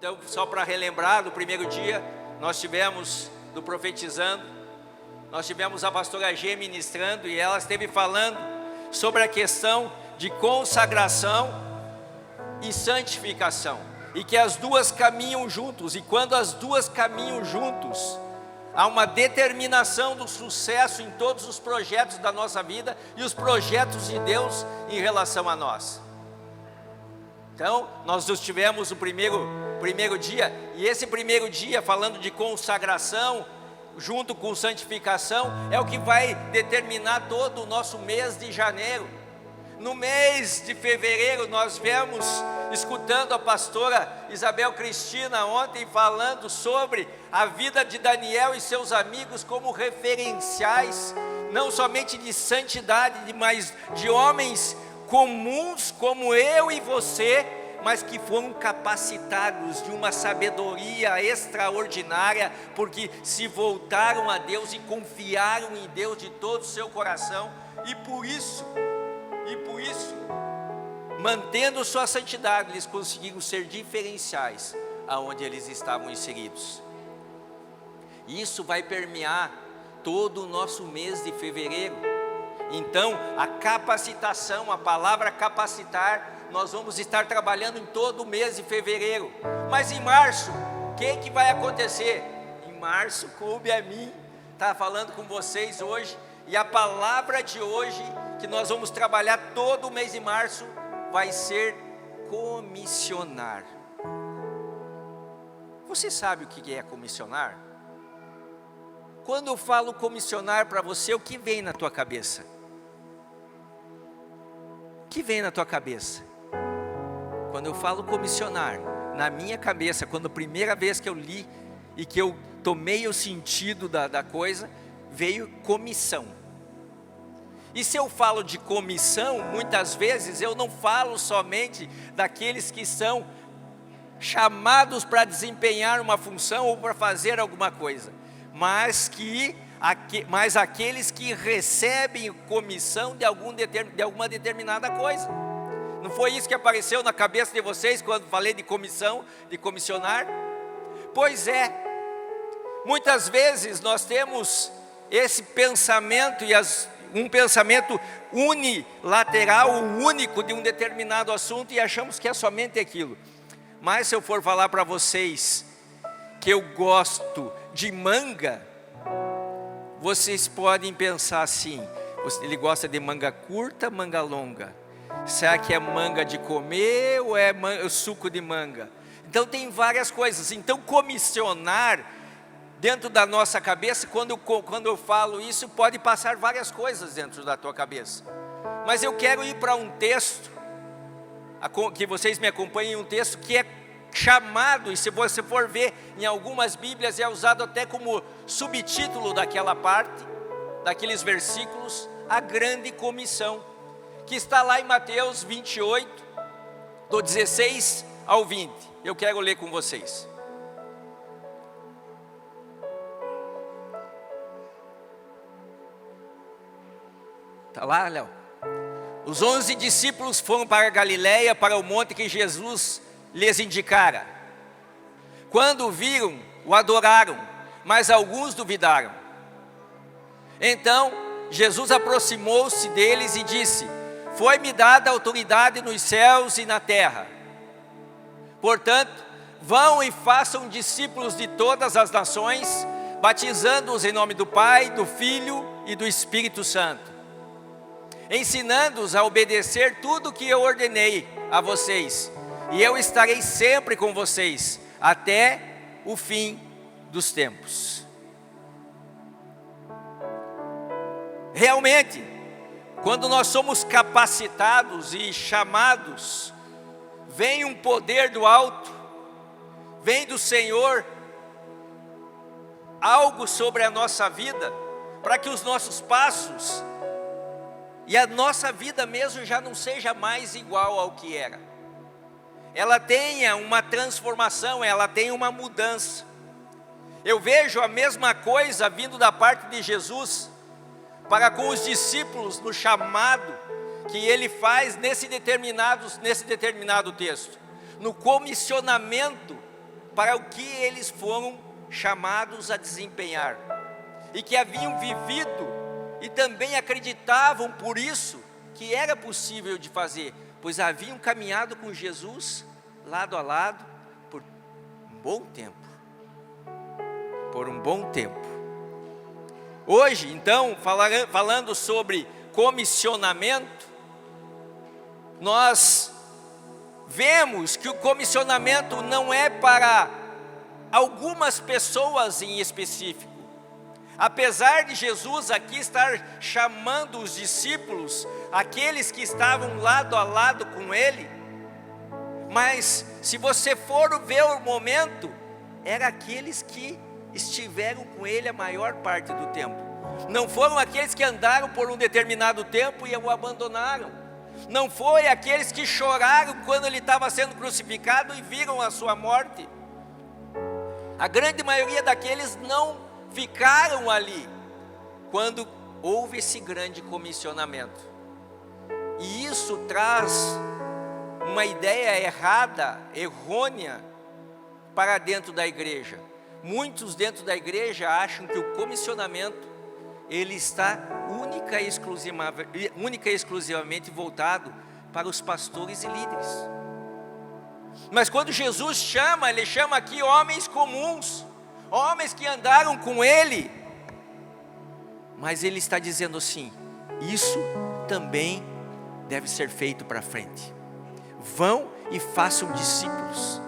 Então, só para relembrar, no primeiro dia, nós tivemos do Profetizando, nós tivemos a pastora G ministrando, e ela esteve falando sobre a questão de consagração e santificação, e que as duas caminham juntos, e quando as duas caminham juntos, há uma determinação do sucesso em todos os projetos da nossa vida, e os projetos de Deus em relação a nós. Então, nós tivemos o primeiro dia, e esse primeiro dia, falando de consagração, junto com santificação, é o que vai determinar todo o nosso mês de janeiro. No mês de fevereiro, nós viemos escutando a pastora Isabel Cristina ontem, falando sobre a vida de Daniel e seus amigos como referenciais, não somente de santidade, mas de homens comuns como eu e você, mas que foram capacitados de uma sabedoria extraordinária, porque se voltaram a Deus e confiaram em Deus de todo o seu coração, e por isso, mantendo sua santidade, eles conseguiram ser diferenciais aonde eles estavam inseridos. Isso vai permear todo o nosso mês de fevereiro. Então, a capacitação, a palavra capacitar, nós vamos estar trabalhando em todo o mês de fevereiro. Mas em março, o que vai acontecer? Em março, coube a mim estar falando com vocês hoje, e a palavra de hoje, que nós vamos trabalhar todo o mês de março, vai ser comissionar. Você sabe o que é comissionar? Quando eu falo comissionar para você, o que vem na tua cabeça? O que vem na tua cabeça? Quando eu falo comissionar, na minha cabeça, quando a primeira vez que eu li e que eu tomei o sentido da coisa, veio comissão. E se eu falo de comissão, muitas vezes eu não falo somente daqueles que são chamados para desempenhar uma função ou para fazer alguma coisa, mas aqueles que recebem comissão de alguma determinada coisa. Não foi isso que apareceu na cabeça de vocês quando falei de comissão, de comissionar? Pois é, muitas vezes nós temos esse pensamento, um pensamento unilateral, único de um determinado assunto, e achamos que é somente aquilo. Mas se eu for falar para vocês que eu gosto de manga, vocês podem pensar assim: ele gosta de manga curta, manga longa? Será que é manga de comer ou é suco de manga? Então tem várias coisas. Então comissionar, dentro da nossa cabeça, quando eu falo isso, pode passar várias coisas dentro da tua cabeça. Mas eu quero ir para um texto, que vocês me acompanhem, um texto que é chamado, e se você for ver em algumas bíblias, é usado até como subtítulo daquela parte, daqueles versículos, a grande comissão, que está lá em Mateus 28, do 16 ao 20. Eu quero ler com vocês. Está lá, Léo? Os 11 discípulos foram para a Galileia, para o monte que Jesus lhes indicara. Quando o viram, o adoraram, mas alguns duvidaram. Então, Jesus aproximou-se deles e disse: foi-me dada autoridade nos céus e na terra. Portanto, vão e façam discípulos de todas as nações, batizando-os em nome do Pai, do Filho e do Espírito Santo, ensinando-os a obedecer tudo o que eu ordenei a vocês, e eu estarei sempre com vocês, até o fim dos tempos. Realmente, quando nós somos capacitados e chamados, vem um poder do alto, vem do Senhor, algo sobre a nossa vida, para que os nossos passos e a nossa vida mesmo já não seja mais igual ao que era. Ela tenha uma transformação, ela tenha uma mudança. Eu vejo a mesma coisa vindo da parte de Jesus para com os discípulos no chamado que ele faz nesse determinado texto, no comissionamento para o que eles foram chamados a desempenhar, e que haviam vivido e também acreditavam por isso que era possível de fazer, pois haviam caminhado com Jesus lado a lado por um bom tempo. Por um bom tempo. Hoje, então, falando sobre comissionamento, nós vemos que o comissionamento não é para algumas pessoas em específico. Apesar de Jesus aqui estar chamando os discípulos, aqueles que estavam lado a lado com ele, mas se você for ver o momento, eram aqueles que estiveram com ele a maior parte do tempo. Não foram aqueles que andaram por um determinado tempo e o abandonaram. Não foi aqueles que choraram quando ele estava sendo crucificado e viram a sua morte. A grande maioria daqueles não ficaram ali quando houve esse grande comissionamento. E isso traz uma ideia errada, errônea, para dentro da igreja. Muitos dentro da igreja acham que o comissionamento ele está única e exclusivamente voltado para os pastores e líderes. Mas quando Jesus chama, ele chama aqui homens comuns, homens que andaram com ele. Mas ele está dizendo assim: isso também deve ser feito para frente. Vão e façam discípulos.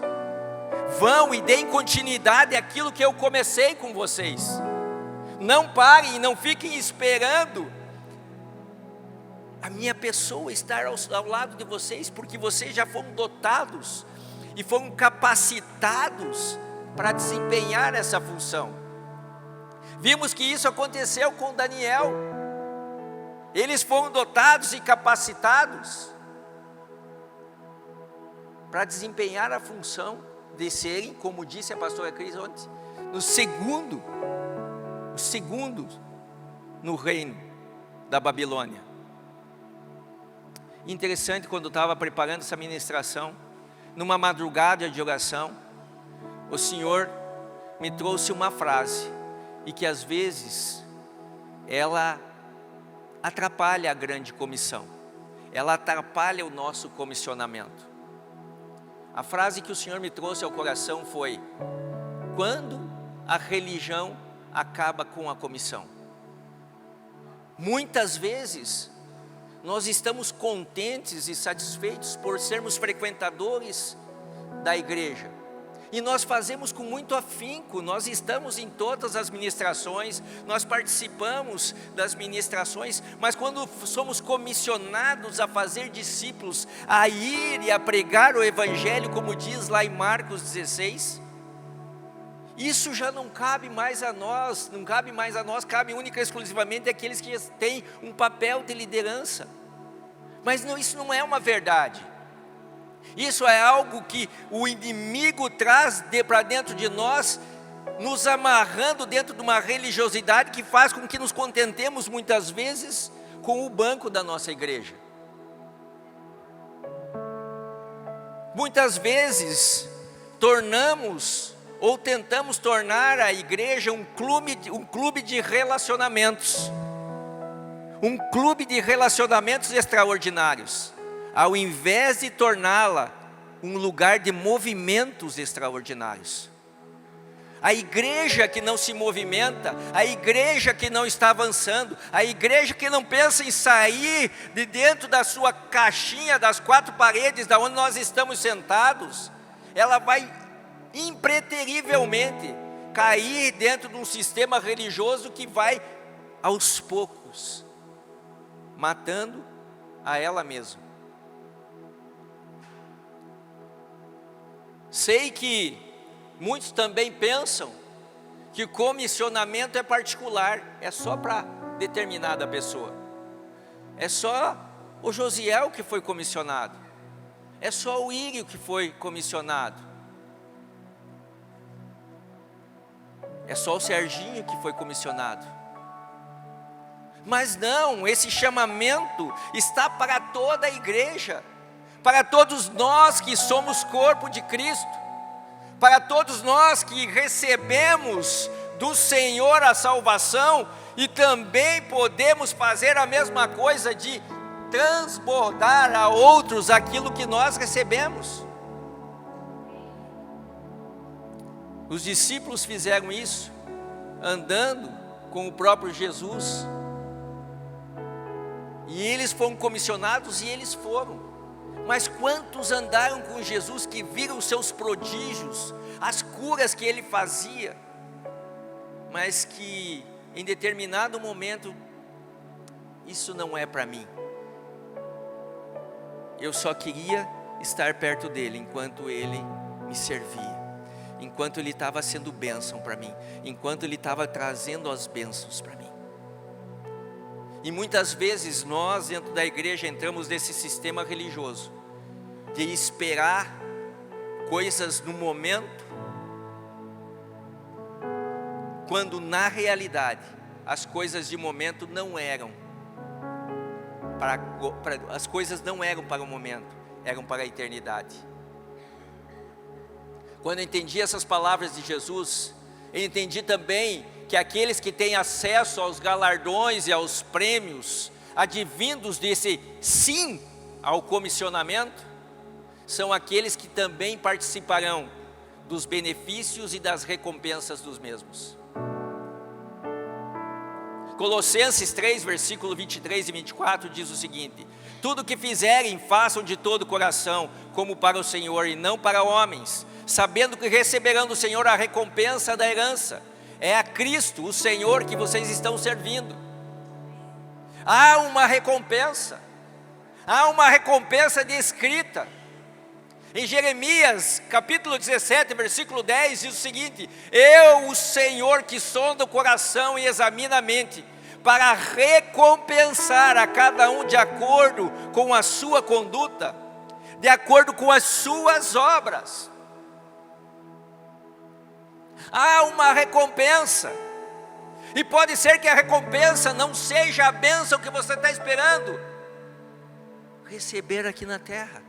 Vão e deem continuidade àquilo que eu comecei com vocês. Não parem e não fiquem esperando a minha pessoa estar ao lado de vocês, porque vocês já foram dotados e foram capacitados para desempenhar essa função. Vimos que isso aconteceu com Daniel. Eles foram dotados e capacitados para desempenhar a função de serem, como disse a pastora Cris ontem, o segundo no reino da Babilônia. Interessante, quando eu estava preparando essa ministração, numa madrugada de oração, o Senhor me trouxe uma frase, e que às vezes ela atrapalha a grande comissão, ela atrapalha o nosso comissionamento. A frase que o Senhor me trouxe ao coração foi: quando a religião acaba com a comissão. Muitas vezes nós estamos contentes e satisfeitos por sermos frequentadores da igreja, e nós fazemos com muito afinco, nós estamos em todas as ministrações, nós participamos das ministrações, mas quando somos comissionados a fazer discípulos, a ir e a pregar o evangelho, como diz lá em Marcos 16, isso já não cabe mais a nós, cabe única e exclusivamente àqueles que têm um papel de liderança. Mas não, isso não é uma verdade. Isso é algo que o inimigo traz para dentro de nós, nos amarrando dentro de uma religiosidade que faz com que nos contentemos muitas vezes com o banco da nossa igreja. Muitas vezes tentamos tornar a igreja um clube de relacionamentos, um clube de relacionamentos extraordinários, ao invés de torná-la um lugar de movimentos extraordinários. A igreja que não se movimenta, a igreja que não está avançando, a igreja que não pensa em sair de dentro da sua caixinha, das quatro paredes da onde nós estamos sentados, ela vai impreterivelmente cair dentro de um sistema religioso que vai aos poucos matando a ela mesma. Sei que muitos também pensam que o comissionamento é particular, é só para determinada pessoa. É só o Josiel que foi comissionado, é só o Írio que foi comissionado, é só o Serginho que foi comissionado. Mas não, esse chamamento está para toda a igreja, para todos nós que somos corpo de Cristo, para todos nós que recebemos do Senhor a salvação e também podemos fazer a mesma coisa de transbordar a outros aquilo que nós recebemos. Os discípulos fizeram isso, andando com o próprio Jesus, e eles foram comissionados e eles foram. Mas quantos andaram com Jesus que viram os seus prodígios, as curas que ele fazia, mas que em determinado momento, isso não é para mim. Eu só queria estar perto dele enquanto ele me servia, enquanto ele estava sendo bênção para mim, enquanto ele estava trazendo as bênçãos para mim. E muitas vezes nós dentro da igreja entramos nesse sistema religioso, de esperar coisas no momento, quando na realidade as coisas de momento não eram as coisas não eram para o momento, eram para a eternidade. Quando eu entendi essas palavras de Jesus, eu entendi também que aqueles que têm acesso aos galardões e aos prêmios advindos desse sim ao comissionamento, são aqueles que também participarão dos benefícios e das recompensas dos mesmos. Colossenses 3, versículo 23 e 24 diz o seguinte: tudo que fizerem, façam de todo o coração, como para o Senhor e não para homens, sabendo que receberão do Senhor a recompensa da herança. É a Cristo, o Senhor, que vocês estão servindo. Há uma recompensa descrita. Em Jeremias, capítulo 17, versículo 10, diz o seguinte: eu, o Senhor, que sonda o coração e examina a mente, para recompensar a cada um de acordo com a sua conduta, de acordo com as suas obras. Há uma recompensa, e pode ser que a recompensa não seja a bênção que você está esperando receber aqui na terra.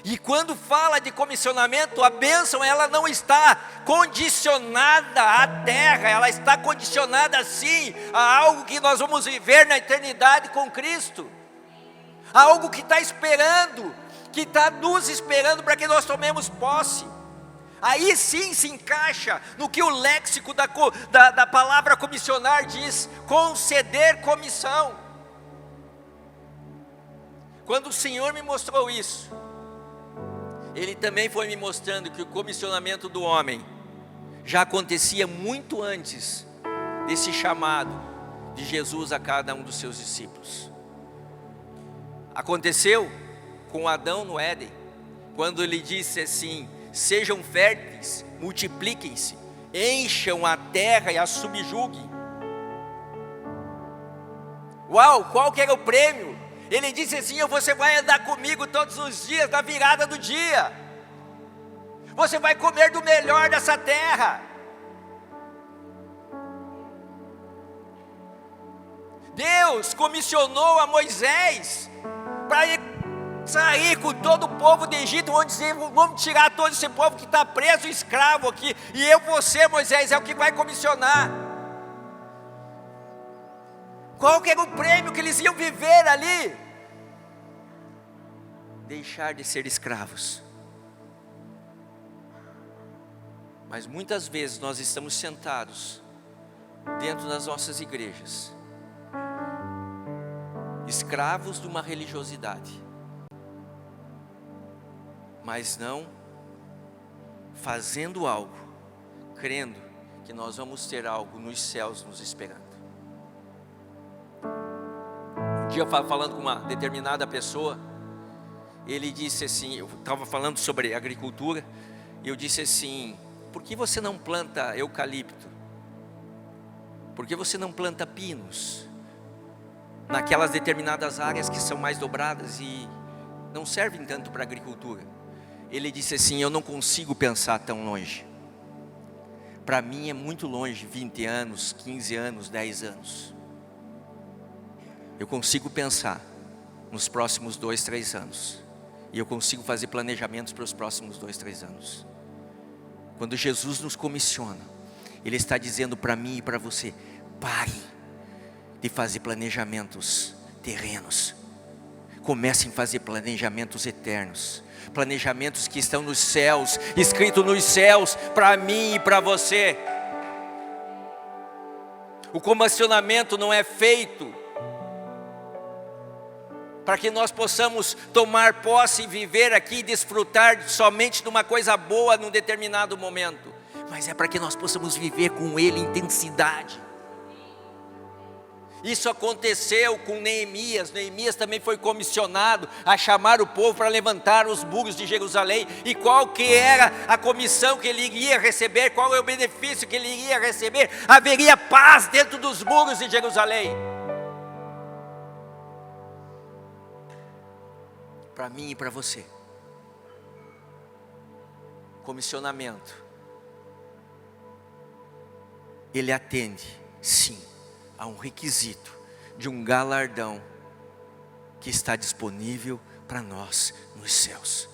E quando fala de comissionamento, a bênção ela não está condicionada à terra, ela está condicionada sim a algo que nós vamos viver na eternidade com Cristo, a algo que está esperando, que está nos esperando para que nós tomemos posse. Aí sim se encaixa no que o léxico da palavra comissionar diz: conceder comissão. Quando o Senhor me mostrou isso, Ele também foi me mostrando que o comissionamento do homem já acontecia muito antes desse chamado de Jesus a cada um dos seus discípulos. Aconteceu com Adão no Éden, quando ele disse assim: sejam férteis, multipliquem-se, encham a terra e a subjuguem. Uau, qual que era o prêmio? Ele disse assim: você vai andar comigo todos os dias, na virada do dia. Você vai comer do melhor dessa terra. Deus comissionou a Moisés para sair com todo o povo do Egito, vamos dizer, vamos tirar todo esse povo que está preso, escravo aqui, e você, Moisés, é o que vai comissionar. Qual que era o prêmio que eles iam viver ali? Deixar de ser escravos. Mas muitas vezes nós estamos sentados dentro das nossas igrejas, escravos de uma religiosidade, mas não fazendo algo, crendo que nós vamos ter algo nos céus nos esperando. Um dia falando com uma determinada pessoa, ele disse assim, eu estava falando sobre agricultura, e eu disse assim: por que você não planta eucalipto? Por que você não planta pinos? Naquelas determinadas áreas que são mais dobradas e não servem tanto para a agricultura. Ele disse assim: eu não consigo pensar tão longe. Para mim é muito longe 20 anos, 15 anos, 10 anos. Eu consigo pensar nos próximos 2, 3 anos. E eu consigo fazer planejamentos para os próximos 2, 3 anos. Quando Jesus nos comissiona, Ele está dizendo para mim e para você: pare de fazer planejamentos terrenos. Comece a fazer planejamentos eternos. Planejamentos que estão nos céus, escritos nos céus, para mim e para você. O comissionamento não é feito para que nós possamos tomar posse e viver aqui e desfrutar somente de uma coisa boa num determinado momento, mas é para que nós possamos viver com Ele intensidade. Isso aconteceu com Neemias. Neemias também foi comissionado a chamar o povo para levantar os muros de Jerusalém. E qual que era a comissão que ele iria receber? Qual é o benefício que ele iria receber? Haveria paz dentro dos muros de Jerusalém. Para mim e para você, comissionamento, ele atende, sim, a um requisito de um galardão que está disponível para nós nos céus.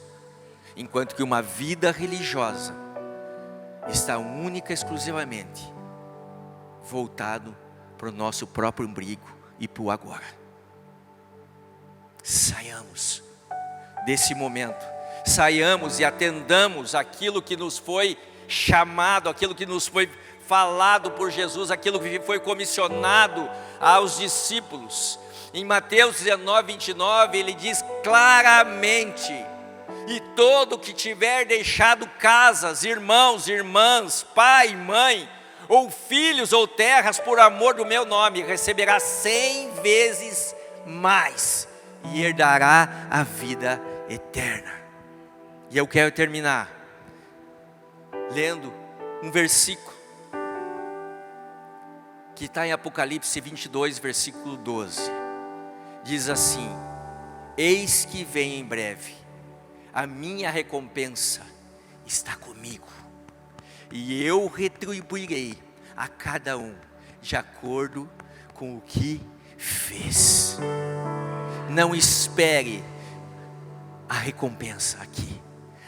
Enquanto que uma vida religiosa está única e exclusivamente voltado para o nosso próprio umbigo e para o agora. Saiamos desse momento, saiamos e atendamos aquilo que nos foi chamado, aquilo que nos foi falado por Jesus, aquilo que foi comissionado aos discípulos. Em Mateus 19, 29, ele diz claramente: e todo que tiver deixado casas, irmãos, irmãs, pai, mãe, ou filhos ou terras por amor do meu nome, receberá 100 vezes mais e herdará a vida eterna. E eu quero terminar lendo um versículo que está em Apocalipse 22, versículo 12. Diz assim: eis que vem em breve, a minha recompensa está comigo, e eu retribuirei a cada um de acordo com o que fez. Não espere a recompensa aqui.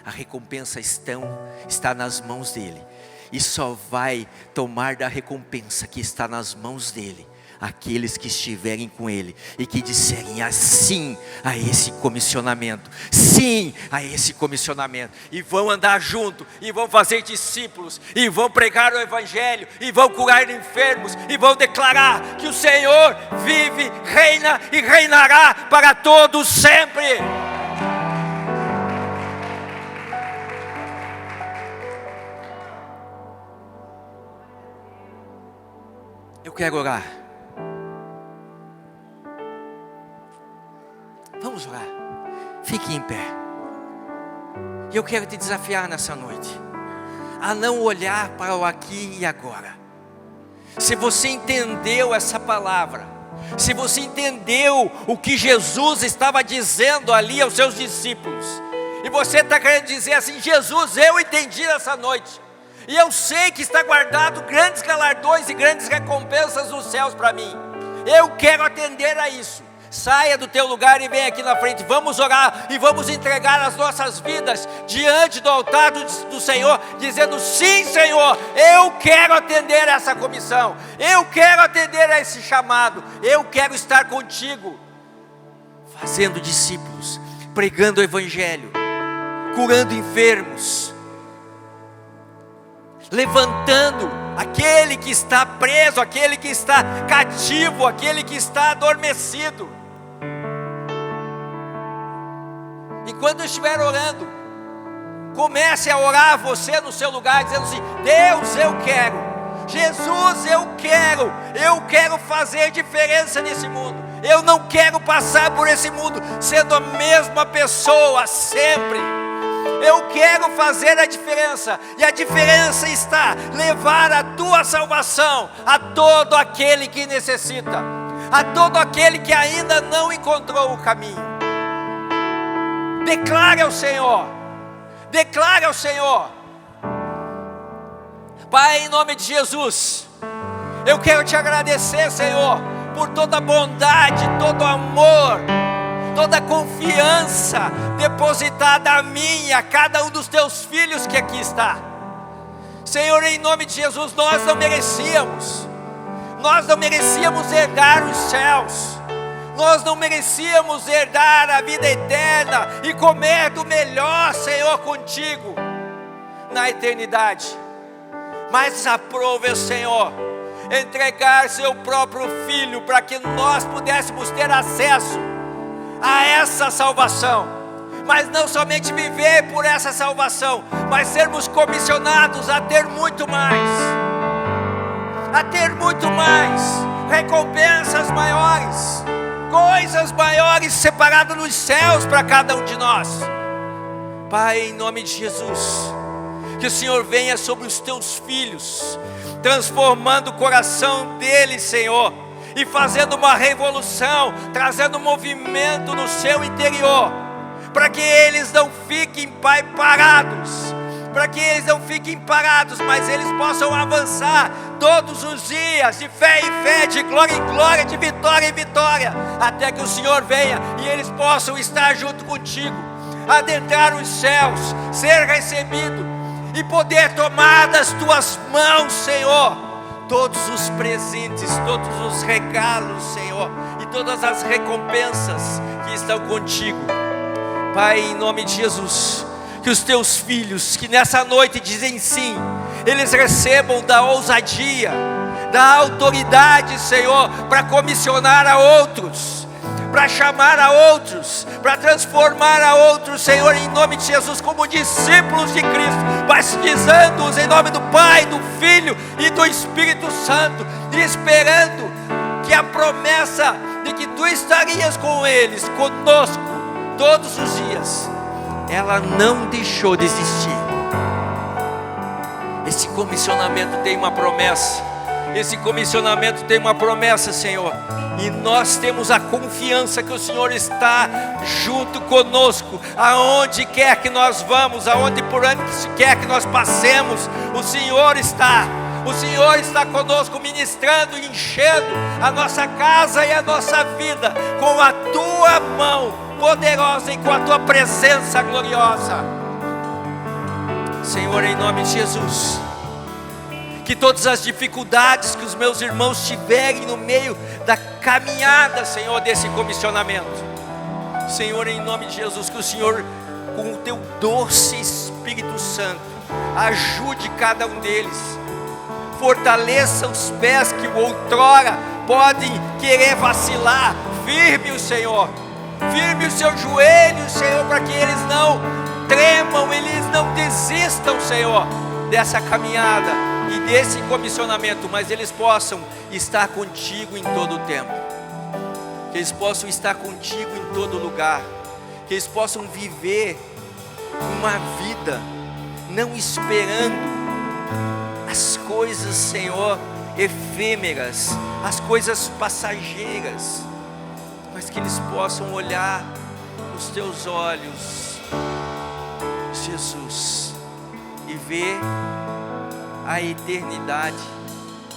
A recompensa está nas mãos dele. E só vai tomar da recompensa que está nas mãos dele aqueles que estiverem com ele e que disserem assim a esse comissionamento, sim a esse comissionamento, e vão andar junto, e vão fazer discípulos, e vão pregar o evangelho, e vão curar enfermos, e vão declarar que o Senhor vive, reina e reinará para todos sempre. Eu quero orar. Vamos orar. Fique em pé. E eu quero te desafiar nessa noite a não olhar para o aqui e agora. Se você entendeu essa palavra, se você entendeu o que Jesus estava dizendo ali aos seus discípulos, e você está querendo dizer assim: Jesus, eu entendi nessa noite, e eu sei que está guardado grandes galardões e grandes recompensas nos céus para mim, eu quero atender a isso. Saia do teu lugar e vem aqui na frente. Vamos orar e vamos entregar as nossas vidas diante do altar do Senhor, dizendo: sim, Senhor, eu quero atender essa comissão, eu quero atender a esse chamado, eu quero estar contigo, fazendo discípulos, pregando o evangelho, curando enfermos, levantando aquele que está preso, aquele que está cativo, aquele que está adormecido. E quando eu estiver orando, comece a orar você no seu lugar, dizendo assim: Deus, eu quero, Jesus, eu quero fazer diferença nesse mundo. Eu não quero passar por esse mundo sendo a mesma pessoa sempre. Eu quero fazer a diferença, e a diferença está levar a tua salvação a todo aquele que necessita, a todo aquele que ainda não encontrou o caminho. Declare ao Senhor, declare ao Senhor. Pai, em nome de Jesus, eu quero te agradecer, Senhor, por toda a bondade, todo o amor, toda a confiança depositada a mim e a cada um dos teus filhos que aqui está. Senhor, em nome de Jesus, nós não merecíamos herdar os céus, nós não merecíamos herdar a vida eterna e comer do melhor, Senhor, contigo na eternidade. Mas aprove, Senhor, entregar seu próprio Filho para que nós pudéssemos ter acesso a essa salvação, mas não somente viver por essa salvação, mas sermos comissionados a ter muito mais, recompensas maiores, coisas maiores separadas nos céus para cada um de nós. Pai, em nome de Jesus, que o Senhor venha sobre os teus filhos, transformando o coração deles, Senhor, e fazendo uma revolução, trazendo movimento no seu interior, para que eles não fiquem, Pai, parados, mas eles possam avançar todos os dias, de fé em fé, de glória em glória, de vitória em vitória, até que o Senhor venha e eles possam estar junto contigo, adentrar os céus, ser recebido e poder tomar das tuas mãos, Senhor, todos os presentes, todos os regalos, Senhor, e todas as recompensas que estão contigo. Pai, em nome de Jesus, que os teus filhos que nessa noite dizem sim, eles recebam da ousadia, da autoridade, Senhor, para comissionar a outros, para chamar a outros, para transformar a outros, Senhor, em nome de Jesus, como discípulos de Cristo, batizando-os em nome do Pai, do Filho e do Espírito Santo, e esperando que a promessa de que tu estarias com eles, conosco, todos os dias, ela não deixou de existir. Esse comissionamento tem uma promessa, Senhor, e nós temos a confiança que o Senhor está junto conosco, aonde quer que nós vamos, por onde quer que nós passemos, o Senhor está conosco, ministrando e enchendo a nossa casa e a nossa vida com a tua mão poderosa e com a tua presença gloriosa. Senhor, em nome de Jesus, que todas as dificuldades que os meus irmãos tiverem no meio da caminhada, Senhor, desse comissionamento, Senhor, em nome de Jesus, que o Senhor, com o teu doce Espírito Santo, ajude cada um deles, fortaleça os pés que outrora podem querer vacilar, firme o Senhor, firme os seus joelhos, Senhor, para que eles não tremam, eles não desistam, Senhor, dessa caminhada e desse comissionamento, mas eles possam estar contigo em todo o tempo, que eles possam estar contigo em todo lugar, que eles possam viver uma vida não esperando as coisas, Senhor, efêmeras, as coisas passageiras, mas que eles possam olhar os teus olhos, Jesus, e ver a eternidade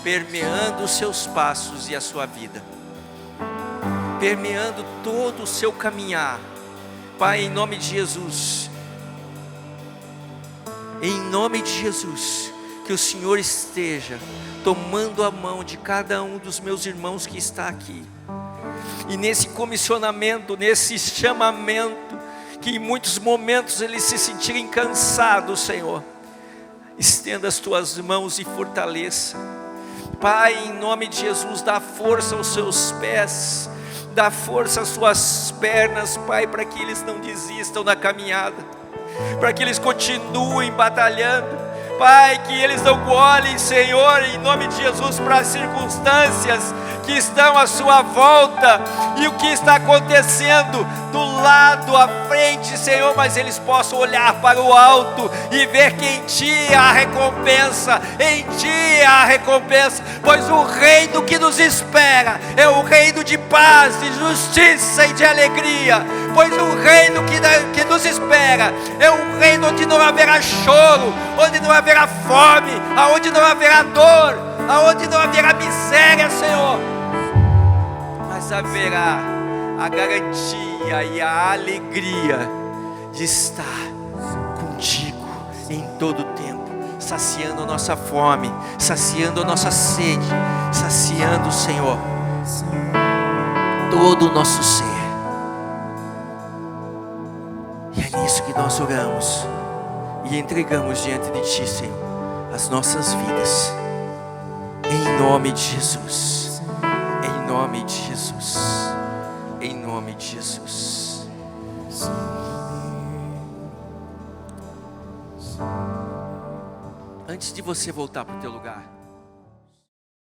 permeando os seus passos e a sua vida, permeando todo o seu caminhar. Pai, em nome de Jesus, que o Senhor esteja tomando a mão de cada um dos meus irmãos que está aqui, e nesse comissionamento, nesse chamamento, que em muitos momentos eles se sentirem cansados, Senhor, estenda as tuas mãos e fortaleça. Pai, em nome de Jesus, dá força aos seus pés, dá força às suas pernas, Pai, para que eles não desistam da caminhada, para que eles continuem batalhando, Pai, que eles não olhem, Senhor, em nome de Jesus, para as circunstâncias que estão à sua volta e o que está acontecendo do lado à frente, Senhor, mas eles possam olhar para o alto e ver que em Ti há recompensa, pois o reino que nos espera é o reino de paz, de justiça e de alegria, pois o reino que nos espera é um reino onde não haverá choro, onde não haverá fome, aonde não haverá dor, aonde não haverá miséria, Senhor, mas haverá a garantia e a alegria de estar contigo em todo o tempo, saciando a nossa fome, saciando a nossa sede, saciando, Senhor, todo o nosso ser. E é nisso que nós oramos e entregamos diante de Ti, Senhor, as nossas vidas, em nome de Jesus, em nome de Jesus, em nome de Jesus. Antes de você voltar para o teu lugar,